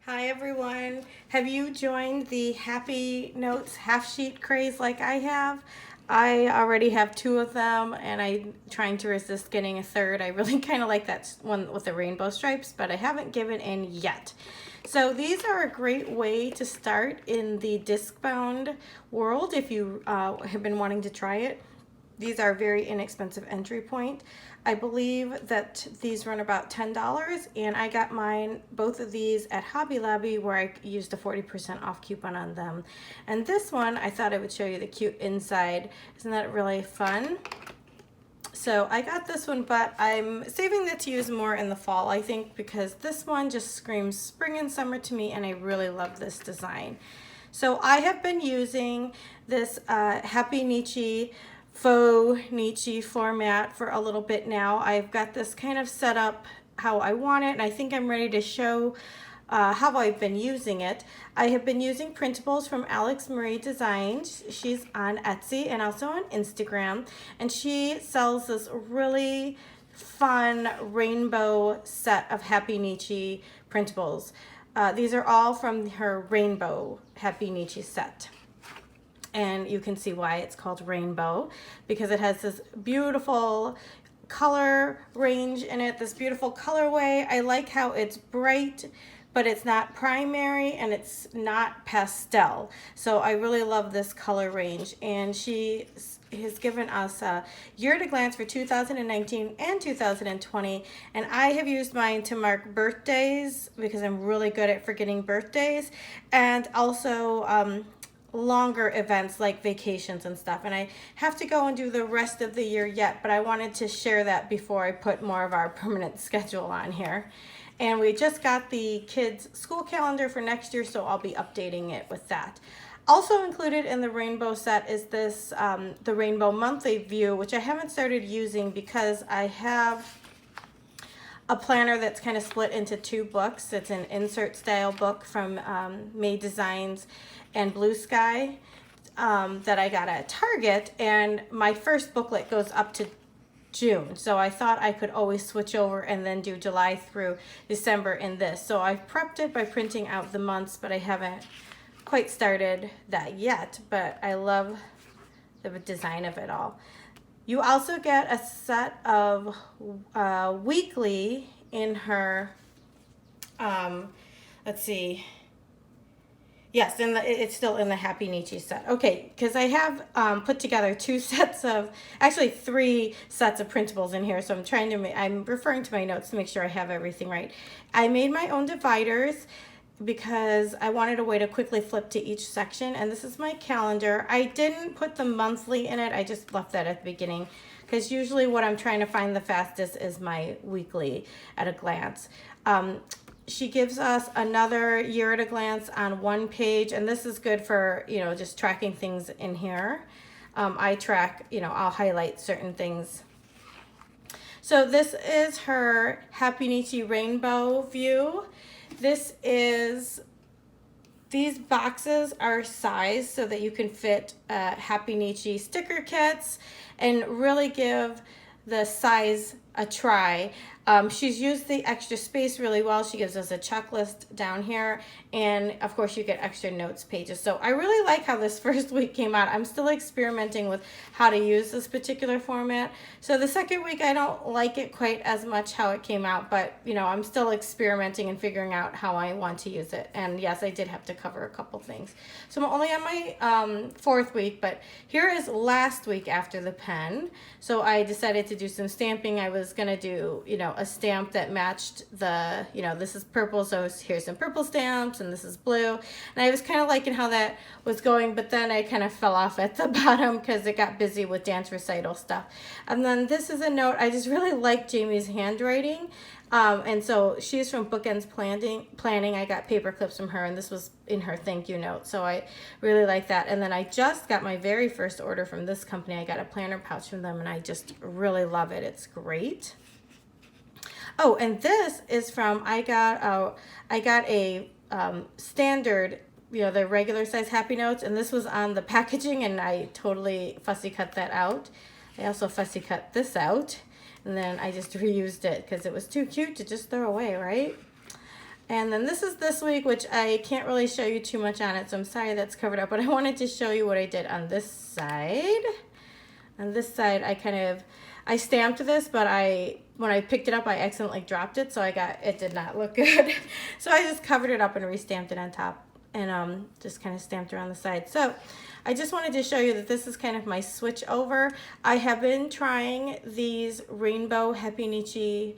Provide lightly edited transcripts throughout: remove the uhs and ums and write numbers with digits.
Hi everyone. Have you joined the Happy Notes half sheet craze like I have? I already have two of them and I'm trying to resist getting a third. I really kind of like that one with the rainbow stripes, but I haven't given in yet. So these are a great way to start in the disc bound world if you have been wanting to try it. These are a very inexpensive entry point. I believe that these run about $10 and I got mine, both of these at Hobby Lobby where I used a 40% off coupon on them. And this one, I thought I would show you the cute inside. Isn't that really fun? So I got this one, but I'm saving that to use more in the fall, I think, because this one just screams spring and summer to me and I really love this design. So I have been using this Happynichi Fauxbonichi format for a little bit now. I've got this kind of set up how I want it, and I think I'm ready to show how I've been using it. I have been using printables from Alex Marie Designs. She's on Etsy and also on Instagram, and she sells this really fun rainbow set of Happynichi printables. These are all from her rainbow Happynichi set. And you can see why it's called rainbow, because it has this beautiful color range in it, this beautiful colorway. I like how it's bright, but it's not primary and it's not pastel. So I really love this color range. And she has given us a year at a glance for 2019 and 2020. And I have used mine to mark birthdays because I'm really good at forgetting birthdays. And also, longer events like vacations and stuff, and I have to go and do the rest of the year yet, but I wanted to share that before I put more of our permanent schedule on here. And we just got the kids' school calendar for next year, so I'll be updating it with that. Also included in the rainbow set is this the rainbow monthly view, which I haven't started using because I have a planner that's kind of split into two books. It's an insert style book from May Designs and Blue Sky that I got at Target, and my first booklet goes up to June, so I thought I could always switch over and then do July through December in this. So I've prepped it by printing out the months, but I haven't quite started that yet, but I love the design of it all. You also get a set of weekly in her, let's see, yes, it's still in the Happynichi set. Okay, because I have put together two sets of, actually three sets of printables in here, so I'm referring to my notes to make sure I have everything right. I made my own dividers because I wanted a way to quickly flip to each section, and this is my calendar. I didn't put the monthly in it, I just left that at the beginning because usually what I'm trying to find the fastest is my weekly at a glance. She gives us another year at a glance on one page, and this is good for, just tracking things in here. I track, I'll highlight certain things. So this is her Happynichi rainbow view. These boxes are sized so that you can fit Happynichi sticker kits and really give the size a try. She's used the extra space really well. She gives us a checklist down here, and of course you get extra notes pages. So I really like how this first week came out. I'm still experimenting with how to use this particular format. So the second week I don't like it quite as much how it came out, but I'm still experimenting and figuring out how I want to use it. And yes, I did have to cover a couple things. So I'm only on my fourth week, but here is last week after the pen. So I decided to do some stamping. I was gonna do, a stamp that matched the, this is purple, so here's some purple stamps, and this is blue. And I was kind of liking how that was going, but then I kind of fell off at the bottom because it got busy with dance recital stuff. And then this is a note. I just really like Jamie's handwriting. And so she's from Bookends Planning. I got paper clips from her, and this was in her thank you note. So I really like that. And then I just got my very first order from this company. I got a planner pouch from them, and I just really love it. It's great. Oh, and this is from, I got a standard, the regular size Happy Notes, and this was on the packaging, and I totally fussy cut that out. I also fussy cut this out, and then I just reused it because it was too cute to just throw away, right? And then this is this week, which I can't really show you too much on it, so I'm sorry that's covered up, but I wanted to show you what I did on this side. On this side, I stamped this, but when I picked it up, I accidentally dropped it, so it did not look good. So I just covered it up and restamped it on top, and just kind of stamped around the side. So I just wanted to show you that this is kind of my switch over. I have been trying these rainbow Happynichi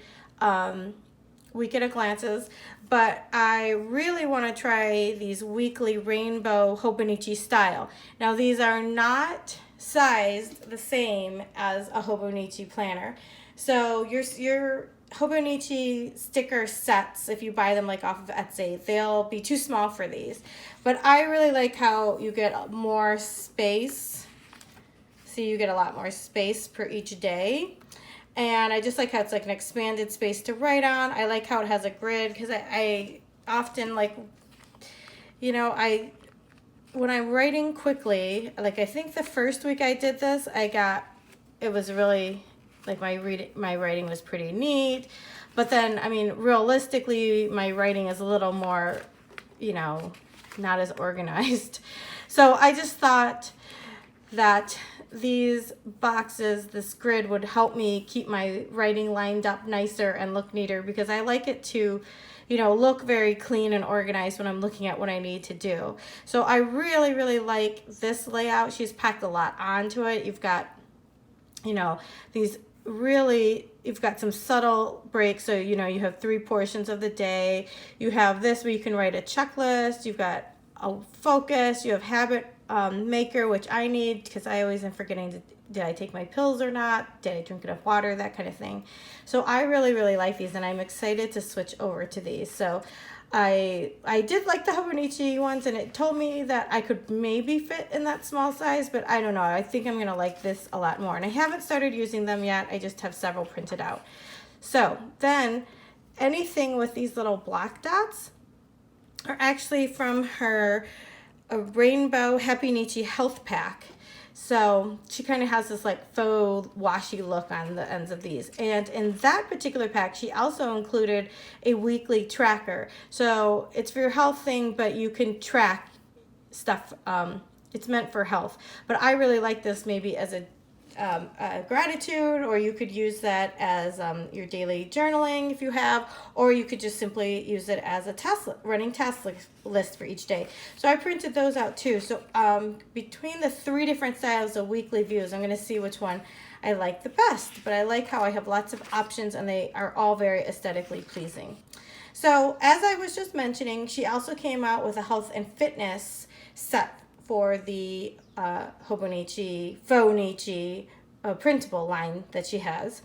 week at a glances, but I really want to try these weekly rainbow Hobonichi style. Now these are not sized the same as a Hobonichi planner. So your Hobonichi sticker sets, if you buy them like off of Etsy, they'll be too small for these. But I really like how you get more space. See, you get a lot more space per each day. And I just like how it's like an expanded space to write on. I like how it has a grid because I often like, you know, when I'm writing quickly, like I think the first week I did this, it was really, like my writing was pretty neat. But then, I mean, realistically, my writing is a little more, you know, not as organized. So I just thought that these boxes, this grid would help me keep my writing lined up nicer and look neater, because I like it to, you know, look very clean and organized when I'm looking at what I need to do. So I really, really like this layout. She's packed a lot onto it. You've got, you know, you've got some subtle breaks. So, you know, you have 3 portions of the day. You have this where you can write a checklist. You've got a focus. You have habit maker, which I need because I always am forgetting did I take my pills or not? Did I drink enough water? That kind of thing. So I really, really like these, and I'm excited to switch over to these. So I did like the Hobonichi ones, and it told me that I could maybe fit in that small size, but I don't know. I think I'm going to like this a lot more. And I haven't started using them yet. I just have several printed out. So then anything with these little black dots are actually from her rainbow Happynichi health pack. So she kind of has this like faux washy look on the ends of these. And in that particular pack, she also included a weekly tracker. So it's for your health thing, but you can track stuff. It's meant for health. But I really like this maybe as a gratitude, or you could use that as your daily journaling if you have, or you could just simply use it as a running task list for each day. So I printed those out too. So between the 3 different styles of weekly views, I'm going to see which one I like the best. But I like how I have lots of options, and they are all very aesthetically pleasing. So as I was just mentioning, she also came out with a health and fitness set for the Hobonichi, Fauxbonichi printable line that she has.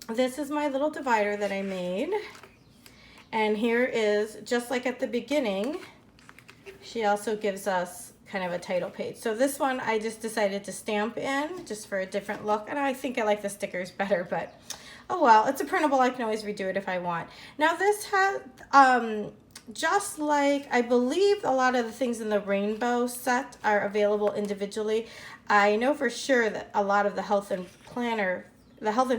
This is my little divider that I made. And here is, just like at the beginning, she also gives us kind of a title page. So this one I just decided to stamp in just for a different look. And I think I like the stickers better, but oh well, it's a printable. I can always redo it if I want. Now this has, just like I believe a lot of the things in the rainbow set are available individually, I know for sure that a lot of the health and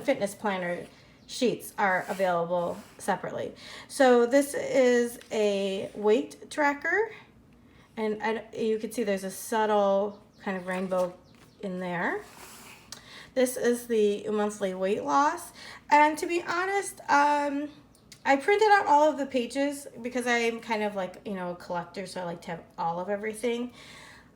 fitness planner sheets are available separately. So this is a weight tracker, and you can see there's a subtle kind of rainbow in there. This is the monthly weight loss, and to be honest, I printed out all of the pages because I'm kind of like, you know, a collector, so I like to have all of everything.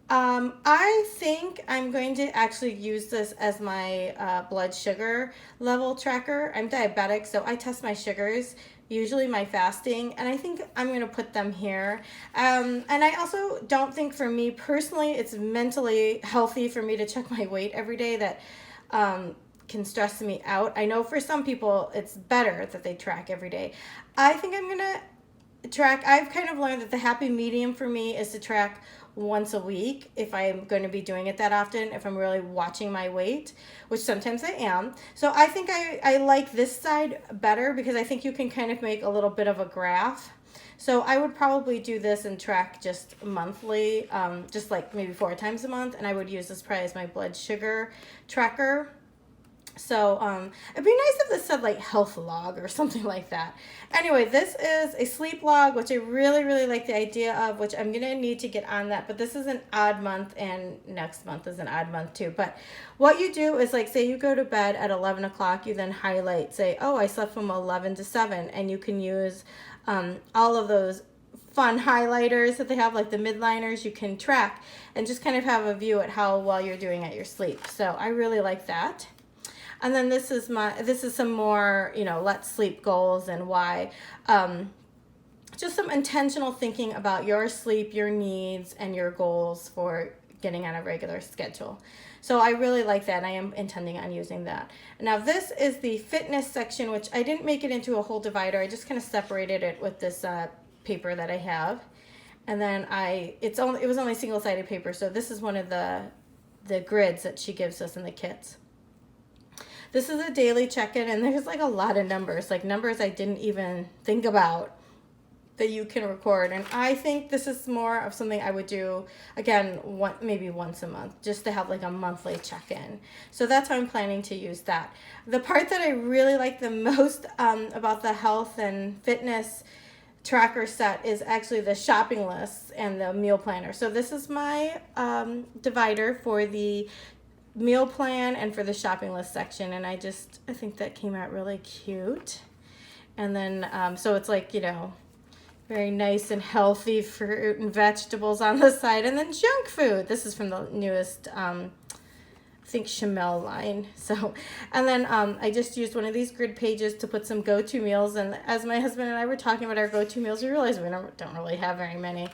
I think I'm going to actually use this as my blood sugar level tracker. I'm diabetic, so I test my sugars, usually my fasting, and I think I'm going to put them here. And I also don't think, for me personally, it's mentally healthy for me to check my weight every day. That can stress me out. I know for some people it's better that they track every day. I think I'm gonna track. I've kind of learned that the happy medium for me is to track once a week if I'm going to be doing it that often, if I'm really watching my weight, which sometimes I am. So I think I like this side better because I think you can kind of make a little bit of a graph. So I would probably do this and track just monthly, just like maybe 4 times a month, and I would use this probably as my blood sugar tracker. So it'd be nice if this said like health log or something like that. Anyway, this is a sleep log, which I really, really like the idea of, which I'm going to need to get on that. But this is an odd month, and next month is an odd month too. But what you do is, like, say you go to bed at 11 o'clock, you then highlight, say, oh, I slept from 11 to 7. And you can use all of those fun highlighters that they have, like the midliners, you can track and just kind of have a view at how well you're doing at your sleep. So I really like that. And then this is some more, let's sleep goals and why. Just some intentional thinking about your sleep, your needs, and your goals for getting on a regular schedule. So I really like that. I am intending on using that. Now this is the fitness section, which I didn't make it into a whole divider. I just kind of separated it with this paper that I have. And then it was only single-sided paper. So this is one of the grids that she gives us in the kits. This is a daily check-in, and there's like a lot of numbers, like numbers I didn't even think about that you can record. And I think this is more of something I would do, again, maybe once a month, just to have like a monthly check-in. So that's how I'm planning to use that. The part that I really like the most about the health and fitness tracker set is actually the shopping lists and the meal planner. So this is my divider for the meal plan and for the shopping list section, and I think that came out really cute. And then so it's like, very nice and healthy fruit and vegetables on the side, and then junk food. This is from the newest I think Chamel line. So, and then I just used one of these grid pages to put some go-to meals, and as my husband and I were talking about our go-to meals, we realized we don't really have very many.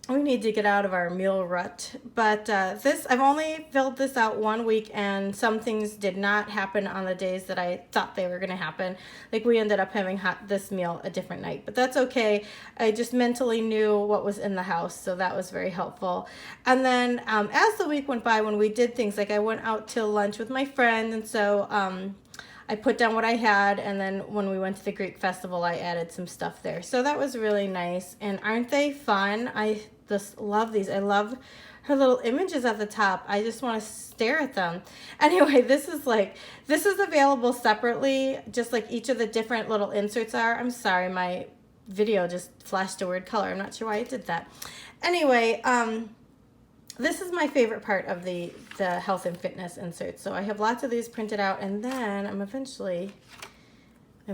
We need to get out of our meal rut. But I've only filled this out 1 week, and some things did not happen on the days that I thought they were going to happen. Like we ended up having this meal a different night, but that's okay. I just mentally knew what was in the house, so that was very helpful. And then as the week went by, when we did things, like I went out to lunch with my friend, and so I put down what I had, and then when we went to the Greek festival, I added some stuff there. So that was really nice. And aren't they fun? I just love these. I love her little images at the top. I just want to stare at them. Anyway, this is available separately, just like each of the different little inserts are. I'm sorry, my video just flashed a weird color. I'm not sure why it did that. Anyway, this is my favorite part of the health and fitness inserts. So I have lots of these printed out, and then I'm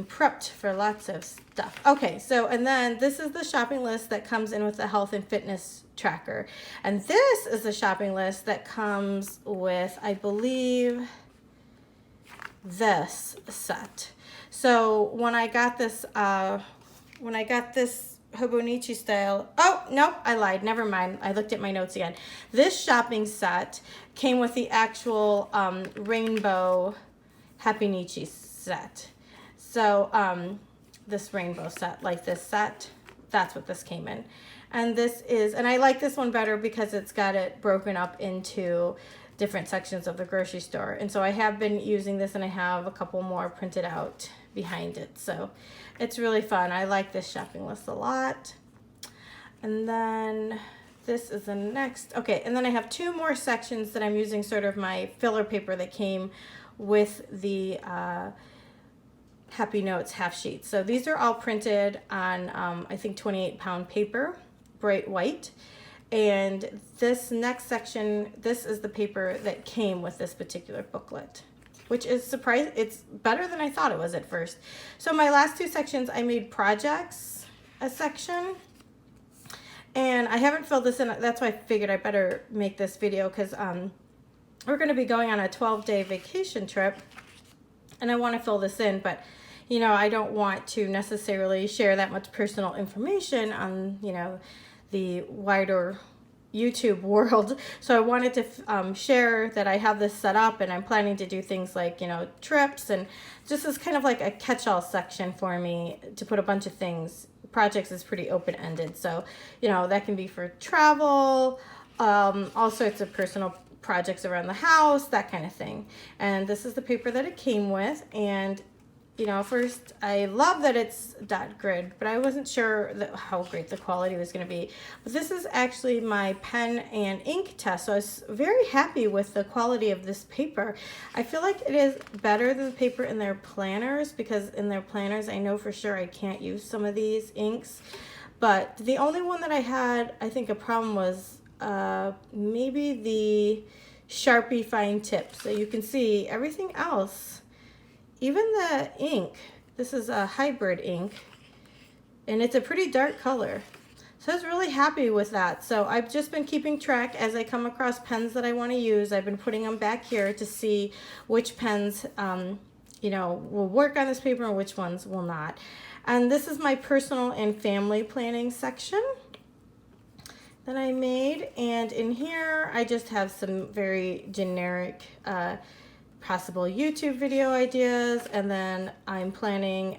prepped for lots of stuff. Okay, and then this is the shopping list that comes in with the health and fitness tracker. And this is the shopping list that comes with, I believe, this set. So when I got this Hobonichi style, oh, nope, I lied, never mind. I looked at my notes again. This shopping set came with the actual rainbow Happynichi set. So this rainbow set, like this set, that's what this came in. And and I like this one better because it's got it broken up into different sections of the grocery store. And so I have been using this, and I have a couple more printed out behind it. So it's really fun. I like this shopping list a lot. And then this is the next. Okay, and then I have 2 more sections that I'm using, sort of my filler paper that came with the Happy Notes half sheets. So these are all printed on, I think, 28-pound paper, bright white. And this next section, this is the paper that came with this particular booklet, which is surprising. It's better than I thought it was at first. So my last 2 sections, I made projects a section. And I haven't filled this in. That's why I figured I better make this video, because we're going to be going on a 12-day vacation trip. And I want to fill this in, but I don't want to necessarily share that much personal information on, the wider YouTube world. So I wanted to share that I have this set up, and I'm planning to do things like, trips, and just as kind of like a catch-all section for me to put a bunch of things. Projects is pretty open-ended. So, that can be for travel, all sorts of personal projects around the house, that kind of thing. And this is the paper that it came with, and you know, first I love that it's dot grid, but I wasn't sure how great the quality was going to be. But this is actually my pen and ink test, so I was very happy with the quality of this paper. I feel like it is better than the paper in their planners, because in their planners I know for sure I can't use some of these inks. But the only one that I had, I think, a problem was maybe the Sharpie fine tip. So you can see everything else, even the ink, this is a hybrid ink, and it's a pretty dark color. So I was really happy with that. So I've just been keeping track as I come across pens that I want to use. I've been putting them back here to see which pens you know, will work on this paper and which ones will not. And this is my personal and family planning section that I made, and in here I just have some very generic possible YouTube video ideas, and then I'm planning,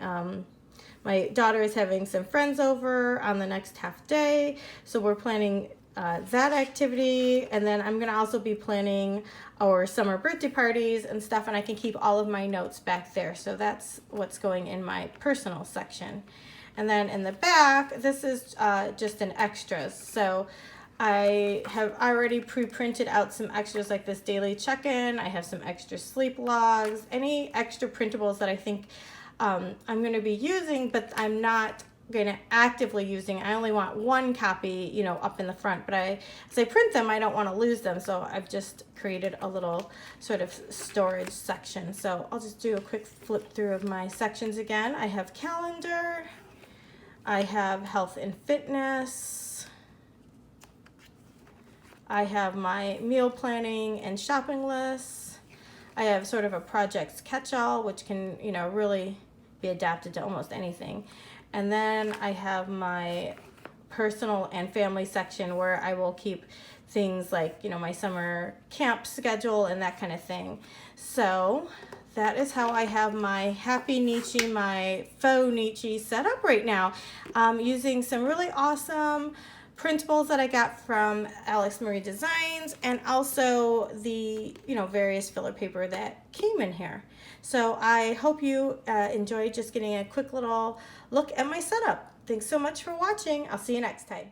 my daughter is having some friends over on the next half day, so we're planning that activity, and then I'm gonna also be planning our summer birthday parties and stuff, and I can keep all of my notes back there. So that's what's going in my personal section. And then in the back, this is just an extras. So I have already pre-printed out some extras like this daily check-in. I have some extra sleep logs, any extra printables that I think I'm going to be using, but I'm not going to actively using. I only want one copy, you know, up in the front, but as I print them, I don't want to lose them. So I've just created a little sort of storage section. So I'll just do a quick flip through of my sections again. I have calendar. I have health and fitness. I have my meal planning and shopping lists. I have sort of a projects catch-all, which can, you know, really be adapted to almost anything. And then I have my personal and family section where I will keep things like, you know, my summer camp schedule and that kind of thing. So that is how I have my Happynichi, my Fauxbonichi set up right now, using some really awesome printables that I got from Alex Marie Designs, and also the, you know, various filler paper that came in here. So I hope you enjoyed just getting a quick little look at my setup. Thanks so much for watching. I'll see you next time.